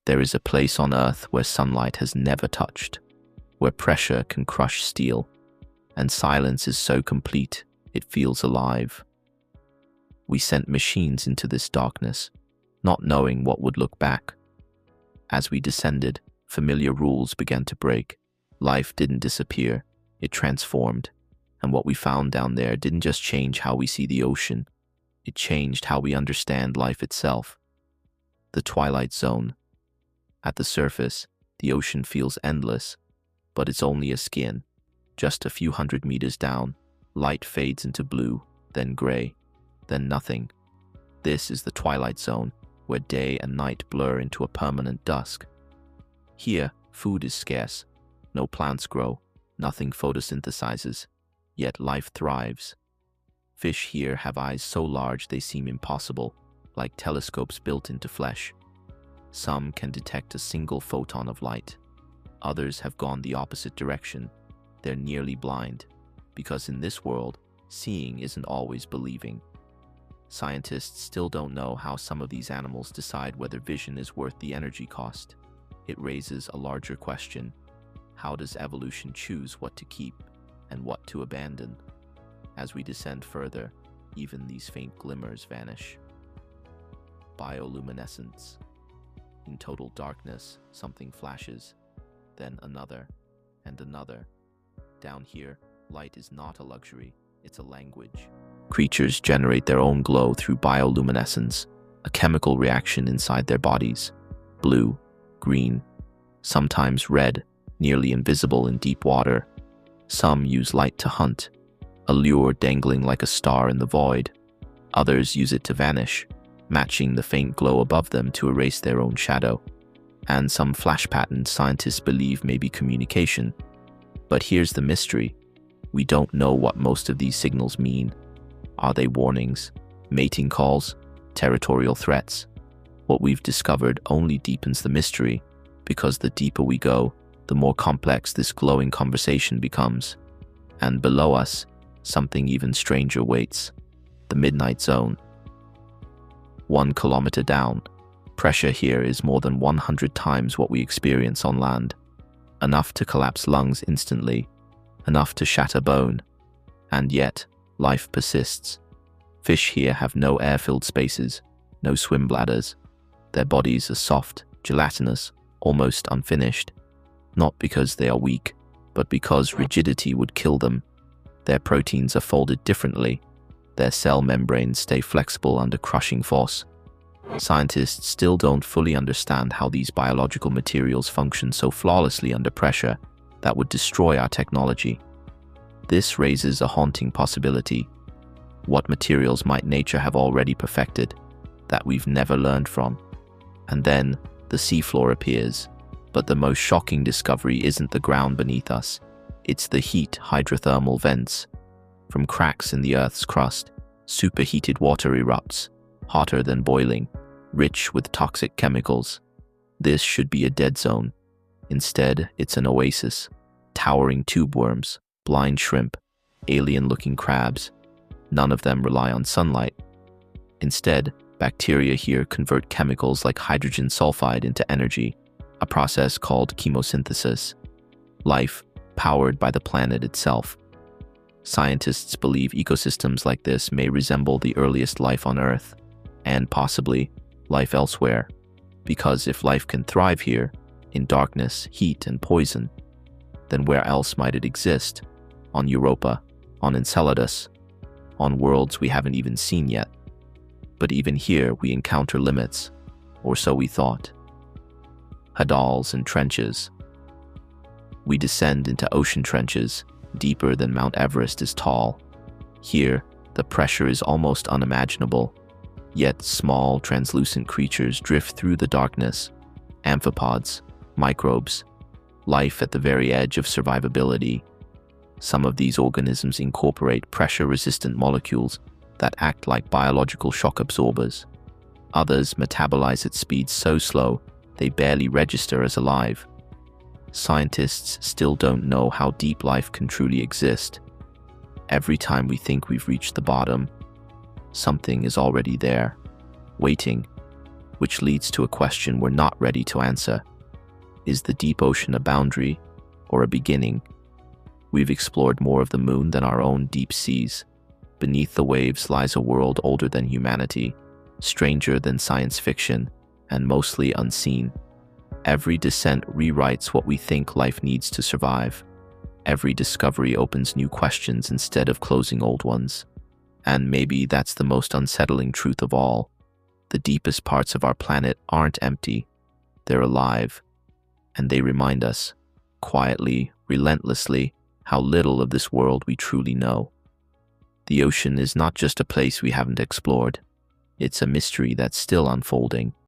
There is a place on Earth where sunlight has never touched, where pressure can crush steel, and silence is so complete it feels alive. We sent machines into this darkness, not knowing what would look back. As we descended, familiar rules began to break. Life didn't disappear, it transformed. And what we found down there didn't just change how we see the ocean, it changed how we understand life itself. The twilight zone. At the surface, the ocean feels endless, but it's only a skin. Just a few hundred meters down, light fades into blue, then gray, then nothing. This is the twilight zone, where day and night blur into a permanent dusk. Here, food is scarce. No plants grow, nothing photosynthesizes, yet life thrives. Fish here have eyes so large they seem impossible, like telescopes built into flesh. Some can detect a single photon of light. Others have gone the opposite direction. They're nearly blind, because in this world, seeing isn't always believing. Scientists still don't know how some of these animals decide whether vision is worth the energy cost. It raises a larger question. How does evolution choose what to keep and what to abandon? As we descend further, even these faint glimmers vanish. Bioluminescence. In total darkness, something flashes, then another, and another. Down here, light is not a luxury, it's a language. Creatures generate their own glow through bioluminescence, a chemical reaction inside their bodies. Blue, green, sometimes red, nearly invisible in deep water. Some use light to hunt, a lure dangling like a star in the void. Others use it to vanish, matching the faint glow above them to erase their own shadow. And some flash patterns scientists believe may be communication. But here's the mystery. We don't know what most of these signals mean. Are they warnings, mating calls, territorial threats? What we've discovered only deepens the mystery, because the deeper we go, the more complex this glowing conversation becomes. And below us, something even stranger waits. The midnight zone. 1 kilometer down, pressure here is more than 100 times what we experience on land. Enough to collapse lungs instantly, enough to shatter bone. And yet, life persists. Fish here have no air-filled spaces, no swim bladders. Their bodies are soft, gelatinous, almost unfinished. Not because they are weak, but because rigidity would kill them. Their proteins are folded differently. Their cell membranes stay flexible under crushing force. Scientists still don't fully understand how these biological materials function so flawlessly under pressure that would destroy our technology. This raises a haunting possibility. What materials might nature have already perfected that we've never learned from? And then the seafloor appears. But the most shocking discovery isn't the ground beneath us. It's the heat hydrothermal vents. From cracks in the Earth's crust, superheated water erupts, hotter than boiling, rich with toxic chemicals. This should be a dead zone. Instead, it's an oasis. Towering tube worms, blind shrimp, alien-looking crabs. None of them rely on sunlight. Instead, bacteria here convert chemicals like hydrogen sulfide into energy, a process called chemosynthesis. Life powered by the planet itself. Scientists believe ecosystems like this may resemble the earliest life on Earth, and possibly life elsewhere, because if life can thrive here, in darkness, heat, and poison, then where else might it exist? On Europa, on Enceladus, on worlds we haven't even seen yet. But even here we encounter limits, or so we thought. Hadals and trenches. We descend into ocean trenches, deeper than Mount Everest is tall. Here, the pressure is almost unimaginable, yet small, translucent creatures drift through the darkness. Amphipods, microbes, life at the very edge of survivability. Some of these organisms incorporate pressure-resistant molecules that act like biological shock absorbers. Others metabolize at speeds so slow they barely register as alive. Scientists still don't know how deep life can truly exist. Every time we think we've reached the bottom, something is already there, waiting. which leads to a question we're not ready to answer. Is the deep ocean a boundary or a beginning? We've explored more of the moon than our own deep seas. Beneath the waves lies a world older than humanity, stranger than science fiction, and mostly unseen. Every descent rewrites what we think life needs to survive. Every discovery opens new questions instead of closing old ones. And maybe that's the most unsettling truth of all. The deepest parts of our planet aren't empty. They're alive. And they remind us, quietly, relentlessly, how little of this world we truly know. The ocean is not just a place we haven't explored. It's a mystery that's still unfolding.